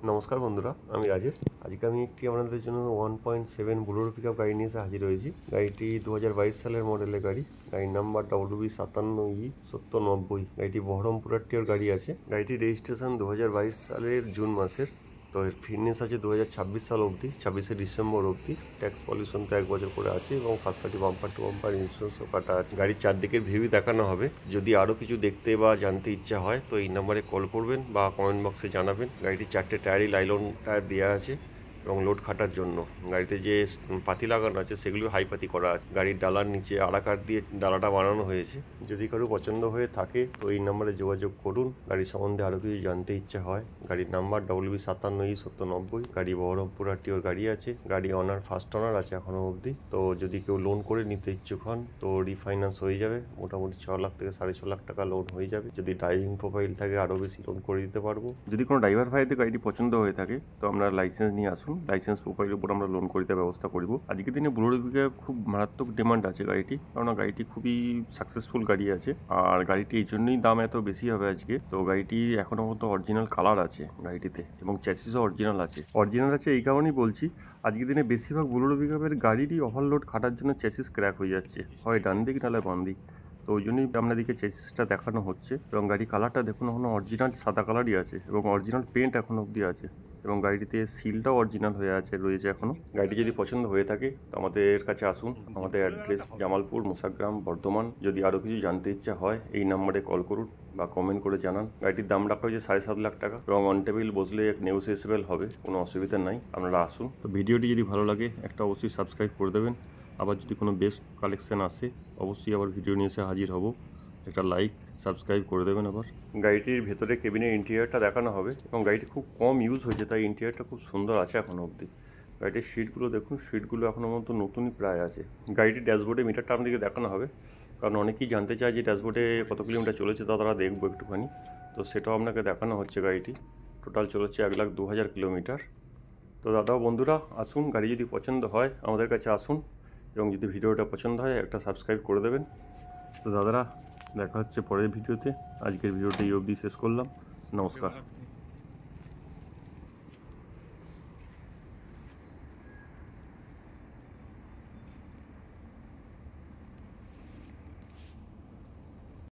নমস্কার বন্ধুরা, আমি রাজেশ। আজকে আমি একটি আপনাদের জন্য 1.7 বুলেরো পিকআপ গাড়ি নিয়ে এসে হাজির হয়েছি। গাড়িটি 2022 সালের মডেলের গাড়ি। গাড়ির নাম্বার WB57E7090। গাড়িটি বহরমপুর আরটিওর গাড়ি আছে। গাড়িটির রেজিস্ট্রেশন 2022 সালের জুন মাসের। তো এর ফিটনেস আছে 2026 সাল অবধি, 26শে ডিসেম্বর অবধি। ট্যাক্স পলিউশন তো 1 বছর করে আছে এবং first party bumper to bumper ইন্স্যুরেন্সও কাটা আছে। গাড়ির চারদিকের ভিউ দেখানো হবে। যদি আরও কিছু দেখতে বা জানতে ইচ্ছা হয় তো এই নাম্বারে কল করবেন বা কমেন্ট বক্সে জানাবেন। গাড়িটির 4টে টায়ারই লাইলন টায়ার দেওয়া আছে এবং লোড খাটার জন্য। গাড়িতে যে পাতি লাগানো আছে সেগুলো হাই পাতি করা আছে। গাড়ির ডালার নিচে আড়াকার দিয়ে ডালাটা বানানো হয়েছে। যদি কারো পছন্দ হয়ে থাকে তো এই নাম্বারে যোগাযোগ করুন। গাড়ির সম্বন্ধে আরও কিছু জানতে ইচ্ছা হয়। গাড়ির নাম্বার WB57E7090। গাড়ি বহরমপুর আরটিওর গাড়ি আছে। গাড়ি অনার ফার্স্ট অনার আছে এখনো অবধি। তো যদি কেউ লোন করে নিতে ইচ্ছুক হন তো রিফাইন্যান্স হয়ে যাবে। মোটামুটি 6 লাখ থেকে 6.5 লাখ টাকা লোন হয়ে যাবে। যদি ড্রাইভিং প্রোফাইল থাকে আরও বেশি লোন করে দিতে পারবো। যদি কোনো ড্রাইভার ভাইদের গাড়িটি পছন্দ হয়ে থাকে তো আমরা লাইসেন্স নিয়ে আসুন। লাইসেন্স প্রোফাইলের উপর আমরা লোন করে দেওয়ার ব্যবস্থা করব। আজকের দিনে বুলেরো পিকআপ খুব মারাত্মক ডিমান্ড আছে গাড়িটি, কারণ গাড়িটি খুবই সাকসেসফুল গাড়ি আছে। আর গাড়িটি এই জন্যই দাম এত বেশি হবে আজকে। তো গাড়িটি এখনো মতো অরিজিনাল কালার আছে গাড়িটিতে এবং চ্যাসিসও অরিজিনাল আছে। অরিজিনাল আছে এই কারণেই বলছি, আজকের দিনে বেশিরভাগ বুলেরো পিকআপের গাড়িরই ওভারলোড খাটার জন্য চ্যাসিস ক্র্যাক হয়ে যাচ্ছে, হয় ডান দিক নাহলে বাম দিক। তো ওই জন্যই আপনাদেরকে চেসিসটা দেখানো হচ্ছে। এবং গাড়ি কালারটা দেখুন এখনো অরিজিনাল সাদা কালারই আছে এবং অরিজিনাল পেন্ট এখনো অবধি আছে এবং গাড়িটিতে সিলটাও অরিজিনাল হয়ে রয়েছে এখনো। গাড়িটি যদি পছন্দ হয়ে থাকে তো আমাদের কাছে আসুন। আমাদের অ্যাড্রেস জামালপুর, মোসাগ্রাম, বর্ধমান। যদি আরও কিছু জানতে ইচ্ছা হয় এই নাম্বারে কল করুন বা কমেন্ট করে জানান। গাড়িটির দাম রাখা হয়েছে 7.5 লাখ টাকা এবং অন টেবিল বসলে নেগোসিয়েবল হবে, কোনো অসুবিধা নাই। আপনারা আসুন। তো ভিডিওটি যদি ভালো লাগে একটা অবশ্যই সাবস্ক্রাইব করে দেবেন। আবার যদি কোনো বেস্ট কালেকশন আসে অবশ্যই আবার ভিডিও নিয়ে এসে হাজির হব। একটা লাইক সাবস্ক্রাইব করে দেবেন। আবার গাড়িটির ভেতরে কেবিনের ইন্টেরিয়ারটা দেখানো হবে এবং গাড়িটি খুব কম ইউজ হয়েছে তাই ইন্টেরিয়ারটা খুব সুন্দর আছে এখনও অবধি। গাড়িটির সিটগুলো দেখুন, সিটগুলো এখনও মতো নতুনই প্রায় আছে। গাড়িটির ড্যাশবোর্ডে মিটারটা আপনাদেরকে দেখানো হবে, কারণ অনেকেই জানতে চায় যে ড্যাশবোর্ডে কত কিলোমিটার চলেছে, তা তারা দেখবো একটুখানি। তো সেটাও আপনাকে দেখানো হচ্ছে। গাড়িটি টোটাল চলেছে 1,02,000 কিলোমিটার। তো দাদা বন্ধুরা আসুন, গাড়ি যদি পছন্দ হয় আমাদের কাছে আসুন এবং যদি ভিডিওটা পছন্দ হয় একটা সাবস্ক্রাইব করে দেবেন। তো দাদারা দেখা হচ্ছে পরের ভিডিওতে। আজকের ভিডিওটা এই অবধি শেষ করলাম। নমস্কার।